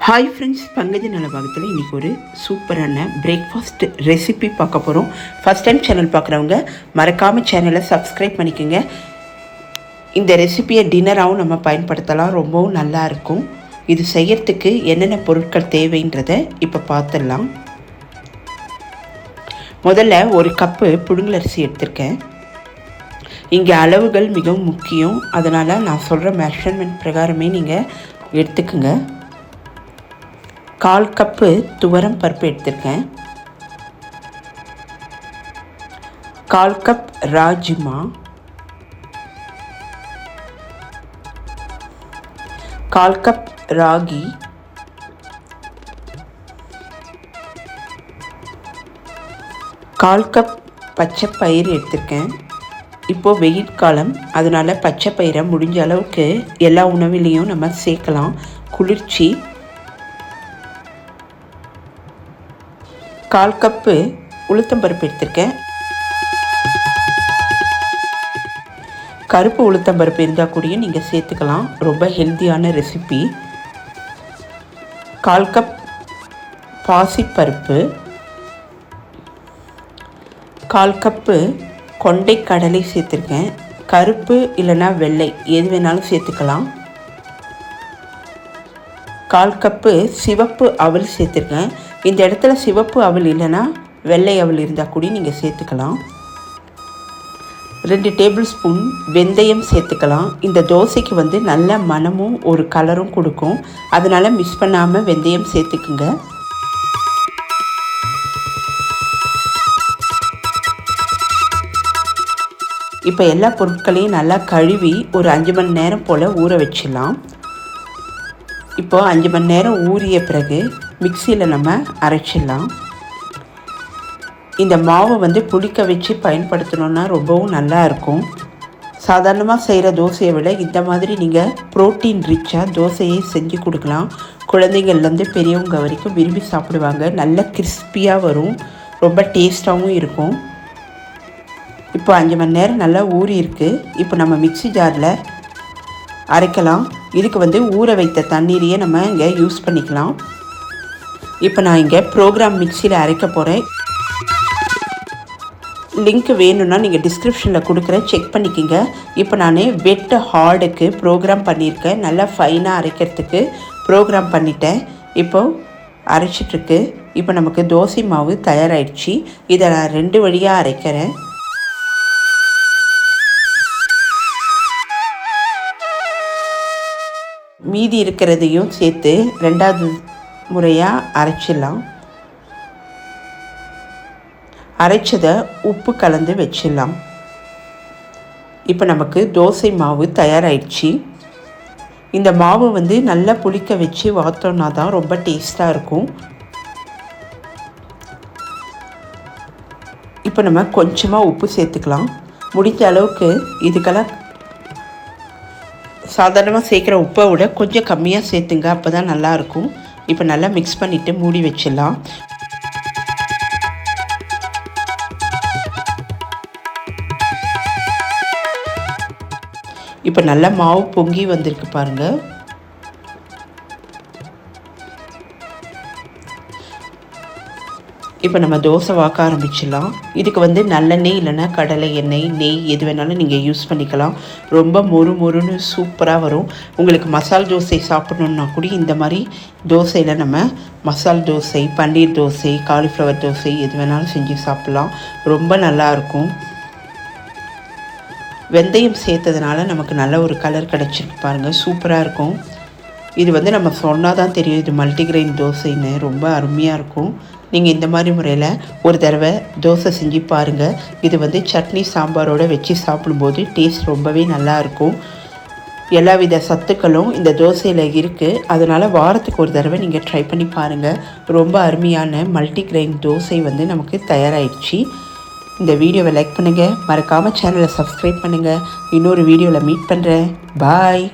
Hi friends, பங்கஜ நலபாகத்தில் இன்றைக்கி ஒரு சூப்பரான பிரேக்ஃபாஸ்ட் ரெசிபி பார்க்க போகிறோம். ஃபஸ்ட் டைம் சேனல் பார்க்குறவங்க மறக்காமல் சேனலை சப்ஸ்கிரைப் பண்ணிக்கோங்க. இந்த ரெசிபியை டின்னராகவும் நம்ம பயன்படுத்தலாம், ரொம்பவும் நல்லாயிருக்கும். இது செய்யறதுக்கு என்னென்ன பொருட்கள் தேவைன்றதை இப்போ பார்த்துடலாம். முதல்ல ஒரு கப்பு புழுங்கலரிசி எடுத்திருக்கேன். இங்கே அளவுகள் மிகவும் முக்கியம், அதனால் நான் சொல்கிற மெஷர்மெண்ட் பிரகாரமே நீங்கள் எடுத்துக்குங்க. 1/4 கப்பு துவரம் பருப்பு எடுத்திருக்கேன். 1/4 cup rajma, 1/4 cup ragi, 1/4 cup பச்சை பயிறு எடுத்திருக்கேன். இப்போது வெயில் காலம், அதனால் பச்சை பயிரை முடிஞ்ச அளவுக்கு எல்லா உணவுலேயும் நம்ம சேர்க்கலாம், குளிர்ச்சி. 1/4 கப்பு உளுத்தம்பருப்பு எடுத்திருக்கேன். கருப்பு உளுத்தம்பருப்பு இருந்தால் கூட நீங்கள் சேர்த்துக்கலாம், ரொம்ப ஹெல்த்தியான ரெசிபி. 1/4 கப் பாசிப்பருப்பு, 1/4 கப்பு கொண்டை கடலை சேர்த்துருக்கேன். கருப்பு இல்லைன்னா வெள்ளை எது வேணாலும் சேர்த்துக்கலாம். 1/4 கப்பு சிவப்பு அவல் சேர்த்துருக்கேன். இந்த இடத்துல சிவப்பு அவல் இல்லைன்னா வெள்ளை அவல் இருந்தால் கூட நீங்கள் சேர்த்துக்கலாம். 2 டேபிள் ஸ்பூன் வெந்தயம் சேர்த்துக்கலாம். இந்த தோசைக்கு நல்ல மணமும் ஒரு கலரும் கொடுக்கும், அதனால் மிஸ் பண்ணாமல் வெந்தயம் சேர்த்துக்குங்க. இப்போ எல்லா பொருட்களையும் நல்லா கழுவி ஒரு 5 மணி நேரம் போல் ஊற வச்சிடலாம். இப்போது 5 மணி நேரம் ஊறிய பிறகு மிக்சியில் நம்ம அரைச்சிடலாம். இந்த மாவை புளிக்க வச்சு பயன்படுத்தணுன்னா ரொம்பவும் நல்லா இருக்கும். சாதாரணமாக செய்கிற தோசையை விட இந்த மாதிரி நீங்கள் ப்ரோட்டீன் ரிச்சாக தோசையை செஞ்சு கொடுக்கலாம். குழந்தைங்கள்லேருந்து பெரியவங்க வரைக்கும் விரும்பி சாப்பிடுவாங்க. நல்ல கிறிஸ்பியாக வரும், ரொம்ப டேஸ்ட்டாகவும் இருக்கும். இப்போ 5 மணி நேரம் நல்லா ஊறி இருக்குது. இப்போ நம்ம மிக்சி ஜாரில் அரைக்கலாம். இதுக்கு ஊற வைத்த தண்ணீரையே நம்ம இங்கே யூஸ் பண்ணிக்கலாம். இப்போ நான் இங்கே ப்ரோக்ராம் மிக்சியில் அரைக்க போகிறேன். லிங்க் வேணும்னா நீங்கள் டிஸ்கிரிப்ஷனில் கொடுக்குறேன், செக் பண்ணிக்கோங்க. இப்போ நான் வெட் ஹார்டுக்கு ப்ரோக்ராம் பண்ணியிருக்கேன். நல்லா ஃபைனாக அரைக்கிறதுக்கு ப்ரோக்ராம் பண்ணிட்டேன். இப்போது அரைச்சிட்ருக்கு. இப்போ நமக்கு தோசை மாவு தயாராகிடுச்சு. இதை நான் 2 வழியாக அரைக்கிறேன். மீதி இருக்கிறதையும் சேர்த்து 2வது முறையாக அரைச்சிடலாம். அரைச்சதை உப்பு கலந்து வச்சிடலாம். இப்போ நமக்கு தோசை மாவு தயாராகிடுச்சு. இந்த மாவு நல்லா புளிக்க வச்சு வாத்தோன்னா தான் ரொம்ப டேஸ்ட்டாக இருக்கும். இப்போ நம்ம கொஞ்சமாக உப்பு சேர்த்துக்கலாம். முடிஞ்ச அளவுக்கு இதுக்கெல்லாம் சாதாரணமாக சேர்க்குற உப்பை விட கொஞ்சம் கம்மியாக சேர்த்துங்க, அப்போ தான் நல்லாயிருக்கும். இப்போ நல்லா மிக்ஸ் பண்ணிவிட்டு மூடி வச்சிடலாம். இப்போ நல்லா மாவு பொங்கி வந்திருக்கு பாருங்கள். இப்போ நம்ம தோசை வாக்க ஆரம்பிச்சிடலாம். இதுக்கு நல்லெண்ணெய் இல்லைன்னா கடலை எண்ணெய், நெய் எது வேணாலும் நீங்கள் யூஸ் பண்ணிக்கலாம். ரொம்ப மொறுன்னு சூப்பராக வரும். உங்களுக்கு மசால் தோசை சாப்பிட்ணுன்னா கூட இந்த மாதிரி தோசையில் நம்ம மசால் தோசை, பன்னீர் தோசை, காலிஃப்ளவர் தோசை எது வேணாலும் செஞ்சு சாப்பிட்லாம், ரொம்ப நல்லாயிருக்கும். வெந்தயம் சேர்த்ததுனால நமக்கு நல்ல ஒரு கலர் கிடச்சிருக்கு பாருங்கள், சூப்பராக இருக்கும். இது நம்ம சொன்னால் தான் தெரியும் இது மல்டிகிரெயின் தோசைன்னு, ரொம்ப அருமையாக இருக்கும். நீங்கள் இந்த மாதிரி முறையில் ஒரு தடவை தோசை செஞ்சு பாருங்கள். இது சட்னி சாம்பாரோடு வச்சு சாப்பிடும்போது டேஸ்ட் ரொம்பவே நல்லாயிருக்கும். எல்லா வித சத்துக்களும் இந்த தோசையில் இருக்குது, அதனால் வாரத்துக்கு ஒரு தடவை நீங்கள் ட்ரை பண்ணி பாருங்கள். ரொம்ப அருமையான மல்டிகிரெயின் தோசை நமக்கு தயாராகிடுச்சு. இந்த வீடியோவை லைக் பண்ணுங்கள், மறக்காமல் சேனலை சப்ஸ்கிரைப் பண்ணுங்கள். இன்னொரு வீடியோவில் மீட் பண்ணுறேன். பாய்.